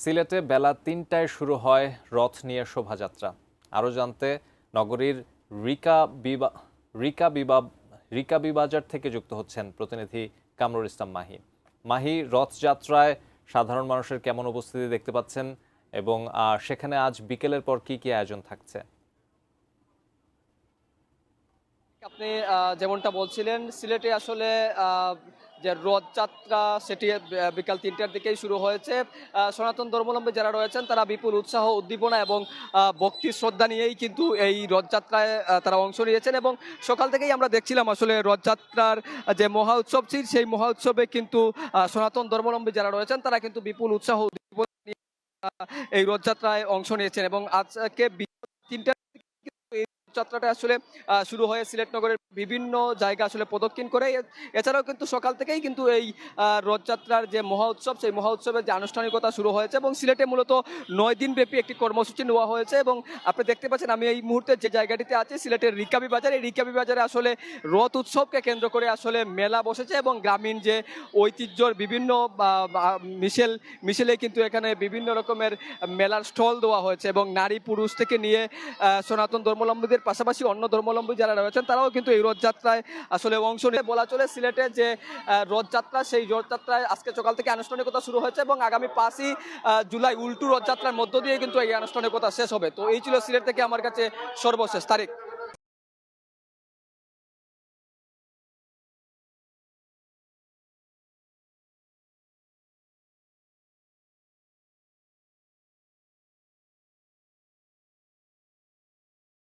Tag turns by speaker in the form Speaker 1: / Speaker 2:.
Speaker 1: সিলেটে বেলা ৩টায় শুরু হয় রথ নিয়ে শোভাযাত্রা। আরও জানতে নগরীর রিকা বিবা রিকা বিবা রিকা বিবাজার থেকে যুক্ত হচ্ছেন প্রতিনিধি কামরুল ইসলাম মাহি। মাহি, রথযাত্রায় সাধারণ মানুষের কেমন উপস্থিতি দেখতে পাচ্ছেন এবং সেখানে আজ বিকেলের পর কি কি আয়োজন থাকছে?
Speaker 2: আপনি যেমনটা বলছিলেন, সিলেটে আসলে যে রথযাত্রা সেটি বিকাল ৩টার দিকেই শুরু হয়েছে। সনাতন ধর্মাবলম্বী যারা রয়েছেন তারা বিপুল উৎসাহ, উদ্দীপনা এবং ভক্তি শ্রদ্ধা নিয়েই কিন্তু এই রথযাত্রায় তারা অংশ নিয়েছেন এবং সকাল থেকেই আমরা দেখছিলাম আসলে রথযাত্রার যে মহা উৎসব সেই মহা উৎসবে কিন্তু সনাতন ধর্মাবলম্বী যারা রয়েছেন তারা কিন্তু বিপুল উৎসাহ উদ্দীপনা নিয়ে এই রথযাত্রায় অংশ নিয়েছেন এবং আজকে ৩টা যাত্রাটা আসলে শুরু হয়ে সিলেট নগরের বিভিন্ন জায়গা আসলে প্রদক্ষিণ করে। এছাড়াও কিন্তু সকাল থেকেই কিন্তু এই রথযাত্রার যে মহা উৎসব সেই মহা উৎসবের যে আনুষ্ঠানিকতা শুরু হয়েছে এবং সিলেটে মূলত 9 দিন ব্যাপী একটি কর্মসূচি নেওয়া হয়েছে এবং আপনি দেখতে পাচ্ছেন আমি এই মুহূর্তে যে জায়গাটিতে আছি সিলেটের রিকাবি বাজার। এই রিকাবি বাজারে আসলে রথ উৎসবকে কেন্দ্র করে আসলে মেলা বসেছে এবং গ্রামীণ যে ঐতিহ্যর বিভিন্ন মিশেলে কিন্তু এখানে বিভিন্ন রকমের মেলার স্টল দেওয়া হয়েছে এবং নারী পুরুষ থেকে নিয়ে সনাতন ধর্মাবলম্বীদের পাশাপাশি অন্য ধর্মাবলম্বী যারা রয়েছেন তারাও কিন্তু এই রথযাত্রায় আসলে অংশ নিয়ে বলা চলে। সিলেটে যে রথযাত্রা সেই রথযাত্রায় আজকে সকাল থেকে আনুষ্ঠানিকতা শুরু হয়েছে এবং আগামী 5ই জুলাই উল্টু রথযাত্রার মধ্য দিয়ে কিন্তু এই আনুষ্ঠানিকতা শেষ হবে। তো এই ছিল সিলেট থেকে আমার কাছে সর্বশেষ। তারিখ।